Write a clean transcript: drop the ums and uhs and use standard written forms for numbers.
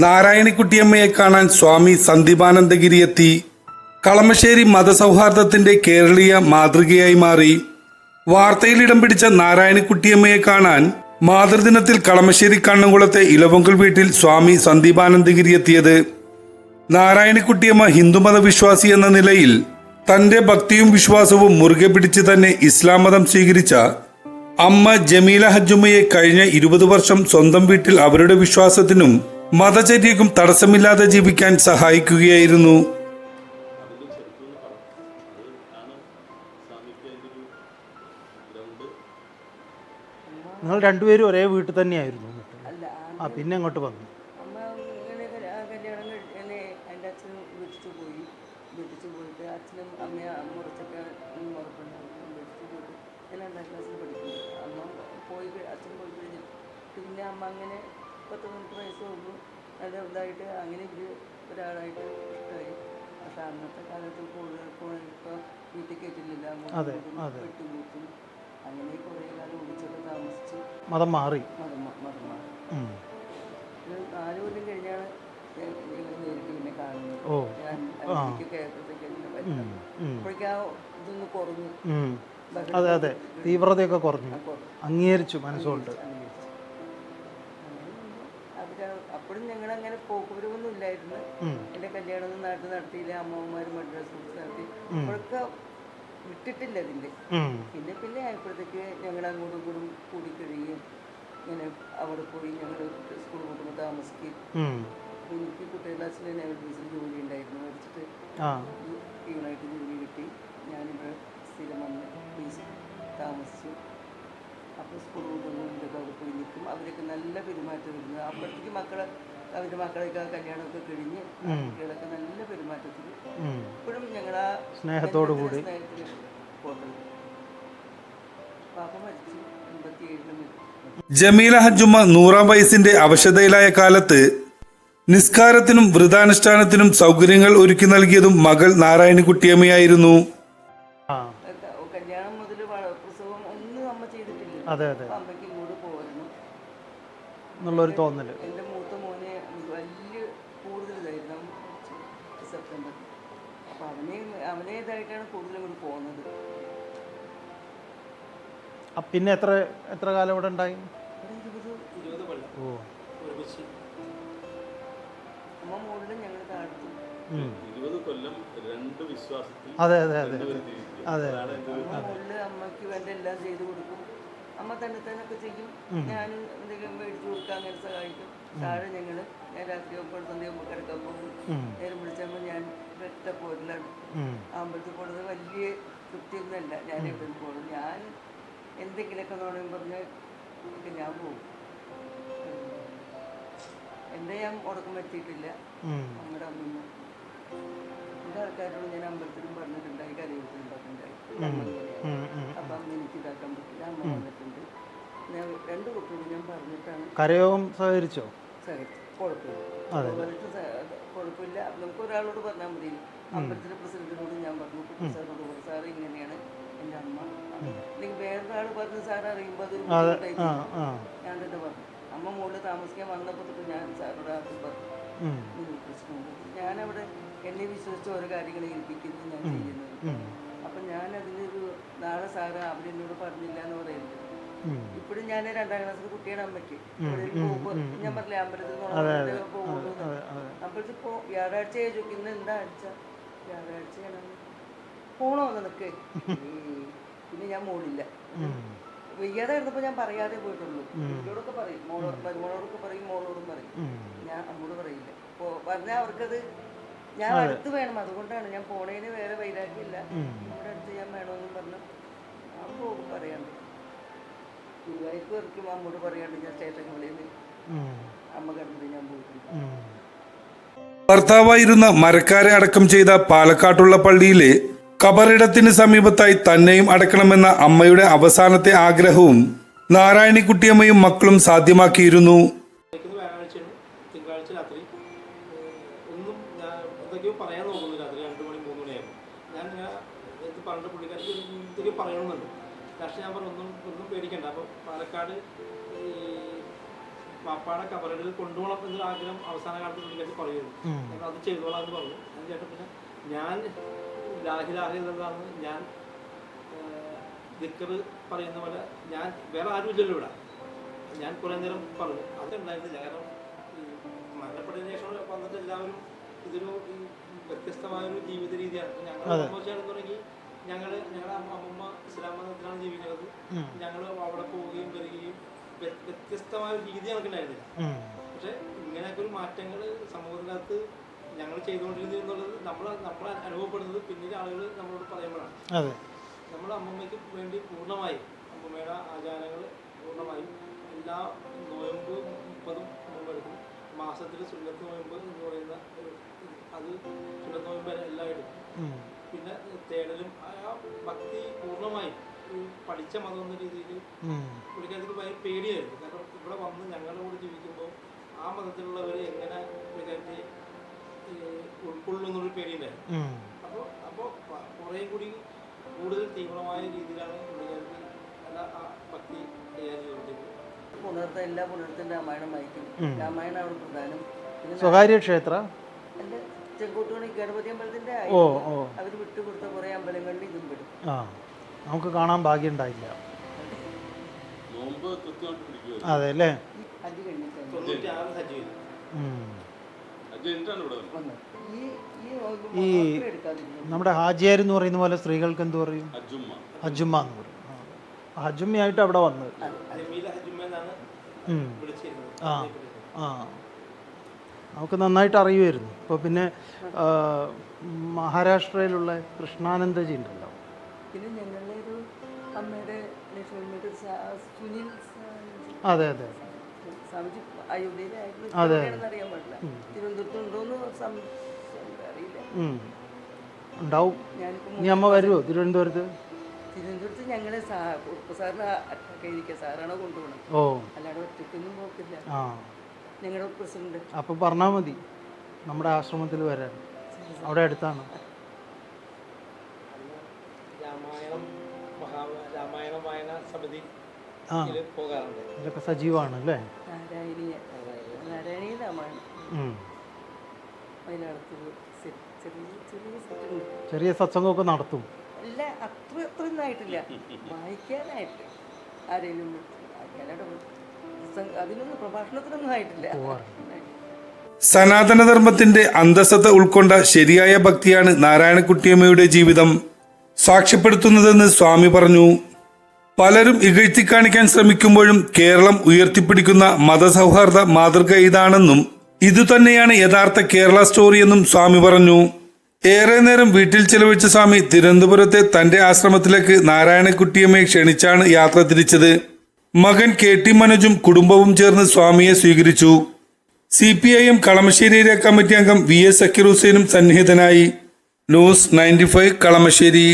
നാരായണിക്കുട്ടിയമ്മയെ കാണാൻ സ്വാമി സന്ദീപാനന്ദഗിരി എത്തി. കളമശ്ശേരി മതസൗഹാർദ്ദത്തിന്റെ കേരളീയ മാതൃകയായി മാറി. വാർത്തയിൽ ഇടം പിടിച്ച നാരായണിക്കുട്ടിയമ്മയെ കാണാൻ മാതൃദിനത്തിൽ കളമശ്ശേരി കണ്ണംകുളത്തെ ഇലവൊങ്കൽ വീട്ടിൽ സ്വാമി സന്ദീപാനന്ദഗിരി എത്തിയത്. നാരായണിക്കുട്ടിയമ്മ ഹിന്ദുമത വിശ്വാസി എന്ന നിലയിൽ തന്റെ ഭക്തിയും വിശ്വാസവും മുറുകെ പിടിച്ച് തന്നെ ഇസ്ലാം മതം സ്വീകരിച്ച അമ്മ ജമീല ഹജ്ജുമ്മയെ കഴിഞ്ഞ 20 വർഷം സ്വന്തം വീട്ടിൽ അവരുടെ വിശ്വാസത്തിനും മതചര്യക്കും തടസ്സമില്ലാതെ ജീവിക്കാൻ സഹായിക്കുകയായിരുന്നു. നിങ്ങൾ രണ്ടുപേരും ഒരേ വീട്ടിൽ തന്നെയായിരുന്നു? പിന്നെ അങ്ങോട്ട് വന്നു. പോയിട്ട് അച്ഛനും അമ്മയും മുറിച്ചൊക്കെ ഞാൻ 2ാം ക്ലാസ്സിൽ പഠിക്കുന്നു. അമ്മ അച്ഛൻ പോയി കഴിഞ്ഞു. പിന്നെ അമ്മ അങ്ങനെ 19 വയസ്സ് വന്നു. നല്ല ഇതായിട്ട് അങ്ങനെ ഒരാളായിട്ട് ഇഷ്ടമായി. പക്ഷെ അന്നത്തെ കാലത്ത് ഇപ്പോൾ വീട്ടിൽ കയറ്റില്ല, വെട്ടുകൂട്ടും. അങ്ങനെ കുറേ കാലം ഒളിച്ചൊക്കെ താമസിച്ച് മതം മാറി. 4 കൊല്ലം കഴിഞ്ഞാണ് ഞങ്ങൾ നേരിട്ട് പിന്നെ കാണുന്നത്. അപ്പോഴേക്കും ആ ഇതൊന്ന് കുറഞ്ഞു. അതെ അതെ, തീവ്രതയൊക്കെ കുറഞ്ഞു, അംഗീകരിച്ചു മനസ്സുകൊണ്ട്. അപ്പോഴും ഞങ്ങളങ്ങനെ പോക്കുവരവൊന്നും ഇല്ലായിരുന്നു. എൻ്റെ കല്യാണമൊന്നും നാട്ടിൽ നടത്തിയില്ല. അമ്മമാരും മദ്രാസ് നടത്തി. അപ്പോഴൊക്കെ വിട്ടിട്ടില്ല അതിൻ്റെ. പിന്നെ ആയപ്പോഴത്തേക്ക് ഞങ്ങൾ അങ്ങോട്ടും ഇങ്ങോട്ടും കൂടിക്കഴിയുകയും ഇങ്ങനെ അവിടെ പോയി ഞങ്ങൾ സ്കൂൾ കൂട്ടുമ്പോൾ താമസിക്കുകയും. എനിക്ക് കുട്ടികളുടെ അച്ഛനെ നേവൽ ജോലി ഉണ്ടായിരുന്നു. പഠിച്ചിട്ട് പ്യൂണായിട്ട് ജോലി കിട്ടി. ഞാനിവിടെ സ്ഥിരം വന്ന് താമസിച്ചു. അപ്പോൾ സ്കൂൾ കൂട്ടുന്നവരൊക്കെ അവിടെ പോയി നിൽക്കും. അവരൊക്കെ നല്ല പെരുമാറ്റം വരുന്നത്. അപ്പോഴത്തേക്ക് അവരുടെ മക്കളൊക്കെ കല്യാണമൊക്കെ കഴിഞ്ഞ് കുട്ടികളൊക്കെ നല്ല പെരുമാറ്റത്തിൽ ഇപ്പോഴും ഞങ്ങൾ ആ സ്നേഹത്തോടു കൂടി പോകുന്നത്. പാപ്പ മരിച്ചു 87. ജമീല ഹജ്ജുമ്മ 100ാം വയസ്സിന്റെ അവശതയിലായ കാലത്ത് നിസ്കാരത്തിനും വ്രതാനുഷ്ഠാനത്തിനും സൗകര്യങ്ങൾ ഒരുക്കി നൽകിയതും മകൾ നാരായണിക്കുട്ടിയമ്മയായിരുന്നു. കല്യാണം മുതൽ പ്രസവം ഒന്നും അമ്മ ചെയ്തിട്ടില്ല. അമ്മയ്ക്ക് ഇങ്ങോട്ട് പോയിരുന്നു എന്നുള്ളൊരു തോന്നൽ. എൻ്റെ മൂത്ത മോനെ വലിയ കൂടുതലായിരുന്നു സെപ്റ്റംബർ. അപ്പം അവനേതായിട്ടാണ് കൂടുതലും ഇങ്ങോട്ട് പോകുന്നത്. പിന്നെ എത്ര കാലം ഇവിടെ ഉണ്ടായി? 20 കൊല്ലം. അമ്മ മുകളിൽ ഞങ്ങൾ താഴ്ത്തു. 20 കൊല്ലം 2 വിശ്വാസത്തിൽ. അതെ മുകളിൽ അമ്മയ്ക്ക് വേണ്ട എല്ലാം ചെയ്തു കൊടുക്കും. അമ്മ തന്നെത്താനൊക്കെ ചെയ്യും. ഞാൻ എന്തെങ്കിലും മേടിച്ചു കൊടുക്കാൻ അങ്ങനെ സഹായിക്കും. താഴെ ഞാൻ രാത്രി സന്ധ്യയാകുമ്പോൾ കിടക്കാൻ പോകും. നേരം വിളിച്ചപ്പോൾ ഞാൻ ഒറ്റ പോരലാണ്. അമ്പലത്തിൽ പോകുന്നത് വലിയ തൃപ്തിയൊന്നുമല്ല. ഞാൻ എവിടെ പോകും. ഞാൻ എന്തെങ്കിലുമൊക്കെ നോണമെന്ന് പറഞ്ഞ് ഞാൻ പോകും. എൻ്റെ ഞാൻ ഉടക്കം പറ്റിയിട്ടില്ല. നമ്മുടെ അമ്മ എൻ്റെ ആൾക്കാരോട് ഞാൻ അമ്പലത്തിലും പറഞ്ഞിട്ടുണ്ടായി, കരയൂരത്തിലും പറഞ്ഞിട്ടുണ്ടായി. അപ്പം അമ്മ എനിക്ക് ഇതാക്കാൻ പറ്റില്ല. അമ്മ വന്നിട്ടുണ്ട്. ഞാൻ 2 കുട്ടിയോട് ഞാൻ പറഞ്ഞിട്ടാണ്. കരയോഗം സഹകരിച്ചോ? കുഴപ്പമില്ല. നമുക്ക് ഒരാളോട് പറഞ്ഞാൽ മതി. അമ്പലത്തിലെ പ്രസിഡന്റിനോട് ഞാൻ പറഞ്ഞു, സാറിനോട് പറഞ്ഞു, സാറ് ഇങ്ങനെയാണ് എൻ്റെ അമ്മ. അല്ലെങ്കിൽ വേറൊരാൾ പറഞ്ഞ് സാർ അറിയുമ്പോൾ അതൊരു ഞാൻ തന്നെ പറഞ്ഞു. അമ്മ മുകളിൽ താമസിക്കാൻ വന്നപ്പോൾ തൊട്ട് ഞാൻ സാറിനോട് ആദ്യം പറഞ്ഞു, പ്രശ്നമുണ്ട്. ഞാനവിടെ എന്നെ വിശ്വസിച്ച് ഓരോ കാര്യങ്ങൾ ഏൽപ്പിക്കുന്നു, ഞാൻ ചെയ്യുന്നത്. അപ്പം ഞാൻ അതിനൊരു നാളെ സാറ് അവരെന്നോട് പറഞ്ഞില്ല എന്ന് പറയുന്നത്. ഇപ്പോഴും ഞാൻ 2ാം ക്ലാസ്സിൽ കുട്ടിയാണ് അമ്മയ്ക്ക്. ഞാൻ പറഞ്ഞില്ലേ അമ്പലത്തിൽ പോകുള്ളൂ. അമ്പലത്തിൽ വ്യാഴാഴ്ചയായി ചോദിക്കും, ഇന്ന് എന്താ ആഴ്ച? വ്യാഴാഴ്ചയാണ്. പോണോ നിനക്ക്? പിന്നെ ഞാൻ മോളില്ല. വയ്യാതെ ഇരുന്നപ്പോൾ ഞാൻ പറയാതെ പോയിട്ടുള്ളൂ. കുട്ടിയോടൊക്കെ പറയും, മരുമോളോടൊക്കെ പറയും, മോളോടും പറയും. ഞാൻ അമ്മോട് പറയില്ല. പറഞ്ഞാൽ അവർക്കത് ഞാൻ അടുത്ത് വേണം. അതുകൊണ്ടാണ് ഞാൻ പോണേന് വേറെ വൈരാഗ്യമില്ല. നമ്മുടെ അടുത്ത് ഞാൻ വേണമെന്നും പറഞ്ഞു ഞാൻ പോകും. പറയാണ്ട് ഗുരുവായൂർക്ക് വരയ്ക്കും അമ്മോട് പറയാണ്ട് ഞാൻ സ്റ്റേഷനുകളിൽ അമ്മ കിടന്നിട്ട് ഞാൻ പോയിട്ടുണ്ട്. ഭർത്താവായിരുന്ന മരക്കാരെ അടക്കം ചെയ്ത പാലക്കാട്ടുള്ള പള്ളിയിലെ ഖബറിടത്തിന് സമീപത്തായി തന്നെയും അടക്കണമെന്ന അമ്മയുടെ അവസാനത്തെ ആഗ്രഹവും നാരായണിക്കുട്ടിയമ്മയും മക്കളും സാധ്യമാക്കിയിരുന്നു. തിങ്കളാഴ്ച രാത്രി ഒന്നും എന്തൊക്കെയോ പറയാൻ നോക്കുന്നു. രാത്രി 2 മണി 3 മണിയായിരുന്നു. ഞാൻ പറഞ്ഞ പുള്ളിക്കാർക്ക് എന്തൊക്കെയോ പറയണമെന്നുണ്ട്. പക്ഷേ ഞാൻ പറഞ്ഞു ഒന്നും പേടിക്കണ്ട. അപ്പോൾ പാലക്കാട് ഈ പാപ്പാടെ കബറിൽ കൊണ്ടുപോകണം എന്നൊരു ആഗ്രഹം അവസാന കാലത്ത് പുള്ളിക്കാരി പറയുന്നു. ഞാൻ അത് ചെയ്തോളാം എന്ന് പറഞ്ഞു. അതിന് ശേഷം പിന്നെ ഞാൻ ലാഹിലാഹിതാണ് ഞാൻ ദിക്കറ് പറയുന്ന പോലെ ഞാൻ വേറെ ആരും ഇല്ലല്ലോ ഇവിടെ. ഞാൻ കുറേ നേരം പറഞ്ഞു. അതുണ്ടായിരുന്നില്ല. കാരണം ഈ മരണപ്പെട്ടതിന് ശേഷം വന്നിട്ട് എല്ലാവരും ഇതൊരു വ്യത്യസ്തമായൊരു ജീവിത രീതിയാണ്. ഞങ്ങൾ സംഭവിച്ചാലും തുടങ്ങി ഞങ്ങളുടെ അമ്മമ്മ ഇസ്ലാം മതത്തിലാണ് ജീവിക്കുന്നത്. ഞങ്ങൾ അവിടെ പോവുകയും വരികയും വ്യത്യസ്തമായ ഒരു രീതി ഞങ്ങൾക്കുണ്ടായിരുന്നില്ല. പക്ഷെ ഇങ്ങനെയൊക്കെ ഒരു മാറ്റങ്ങൾ സമൂഹത്തിനകത്ത് ഞങ്ങൾ ചെയ്തുകൊണ്ടിരുന്നുള്ളത് നമ്മൾ അനുഭവപ്പെടുന്നത് പിന്നീട് ആളുകൾ നമ്മളോട് പറയുമ്പോഴാണ്. നമ്മൾ അമ്മമ്മയ്ക്ക് വേണ്ടി പൂർണ്ണമായും അമ്മമ്മയുടെ ആചാരങ്ങൾ പൂർണ്ണമായും എല്ലാ നോയമ്പ് 30 നോമ്പെടുക്കും. മാസത്തിൽ സുന്നത്ത് നോയമ്പ് എന്ന് പറയുന്ന അത് സുന്നത്ത് നോയമ്പ് എല്ലാം എടുക്കും. പിന്നെ തേടലും ആ ഭക്തി പൂർണ്ണമായും പഠിച്ച മതം എന്ന രീതിയിൽ പുള്ളിക്കാർക്ക് ഭയങ്കര പേടിയായിരുന്നു. കാരണം ഇവിടെ വന്ന് ഞങ്ങളുടെ കൂടെ ജീവിക്കുമ്പോൾ ആ മതത്തിലുള്ളവർ എങ്ങനെ പുള്ളിക്കാർക്ക് ഉൾക്കൊള്ളുന്നൊരു പേടിയുണ്ടായിരുന്നു. അപ്പോൾ കുറേ കൂടി കൂടുതൽ തീവ്രമായ രീതിയിലാണ് പുള്ളിക്കാർക്ക് ആ ഭക്തി കൈകാര്യം ചെയ്തുകൊണ്ടിരിക്കുന്നത്. പുണർത്ത എല്ലാ പുണർത്തും രാമായണം വായിക്കും. രാമായണം അവിടെ പ്രധാനം. സ്വകാര്യ ക്ഷേത്ര ചെങ്കോട്ടുകണി ഗണപതി അമ്പലത്തിന്റെ അവർ വിട്ടുകൊടുത്ത കുറെ അമ്പലങ്ങളിൽ ഇതും പെടും. നമുക്ക് കാണാൻ ഭാഗ്യം ഉണ്ടായില്ല. അതെ അല്ലേ? ഹജ്ജ് കഴിഞ്ഞിട്ട് ഈ നമ്മുടെ ഹാജിയാർ എന്ന് പറയുന്ന പോലെ സ്ത്രീകൾക്ക് എന്ത് പറയും? ഹജ്ജുമ്മ എന്ന് പറയും. ഹജ്ജുമ്മയായിട്ട് അവിടെ വന്നത്. നമുക്ക് നന്നായിട്ട് അറിയുമായിരുന്നു. ഇപ്പോൾ പിന്നെ മഹാരാഷ്ട്രയിലുള്ള കൃഷ്ണാനന്ദജി ഉണ്ടല്ലോ. പിന്നെ ഞങ്ങളുടെ ഒരു അമ്മയുടെ സുനിൽ അതെ അതെ സ്വാമിജി അയോധ്യയിലായിരുന്നു. അറിയാൻ പാടില്ല. തിരുവനന്തപുരത്തുണ്ടോന്ന് അറിയില്ല. ഉണ്ടാവും. ഇനി അമ്മ വരുമോ തിരുവനന്തപുരത്ത്? തിരുവനന്തപുരത്ത് ഞങ്ങളെ സാറിന് അറ്റാക്കിയിരിക്കുക. സാറാണോ കൊണ്ടുപോകണം. അല്ലാതെ ഒറ്റയ്ക്കൊന്നും നോക്കില്ല. ഞങ്ങളുടെ പ്രസിഡന്റ്. അപ്പം പറഞ്ഞാൽ മതി നമ്മുടെ ആശ്രമത്തിൽ വരാൻ. അവിടെ അടുത്താണ്. രാമായണം വായന സമിതി പോകാറുണ്ട്. ഇതൊക്കെ സജീവമാണ് അല്ലേ? നാരായണീയ രാമായണം ചെറിയ സത്സംഗമൊക്കെ നടത്തും. അല്ല അത്രയൊന്നും ആയിട്ടില്ല. വായിക്കാനായിട്ട് ആരെങ്കിലും അതിനൊന്നും പ്രഭാഷണത്തിനൊന്നും ആയിട്ടില്ല. സനാതനധർമ്മത്തിന്റെ അന്തസ്സത്ത ഉൾക്കൊണ്ട ശരിയായ ഭക്തിയാണ് നാരായണക്കുട്ടിയമ്മയുടെ ജീവിതം സാക്ഷ്യപ്പെടുത്തുന്നതെന്ന് സ്വാമി പറഞ്ഞു. പലരും ഇകഴ്ത്തി കാണിക്കാൻ ശ്രമിക്കുമ്പോഴും കേരളം ഉയർത്തിപ്പിടിക്കുന്ന മതസൗഹാർദ്ദ മാതൃക ഇതാണെന്നും ഇതുതന്നെയാണ് യഥാർത്ഥ കേരള സ്റ്റോറി എന്നും സ്വാമി പറഞ്ഞു. ഏറെ നേരം വീട്ടിൽ ചെലവഴിച്ച സ്വാമി തിരുവനന്തപുരത്തെ തന്റെ ആശ്രമത്തിലേക്ക് നാരായണക്കുട്ടിയമ്മയെ ക്ഷണിച്ചാണ് യാത്ര തിരിച്ചത്. മകൻ KT മനോജും കുടുംബവും ചേർന്ന് സ്വാമിയെ സ്വീകരിച്ചു. CPIM കളമശ്ശേരി ഏരിയ കമ്മിറ്റി അംഗം VS സക്കീർ ഹുസൈനും സന്നിഹിതനായി. ന്യൂസ് 95 കളമശ്ശേരി.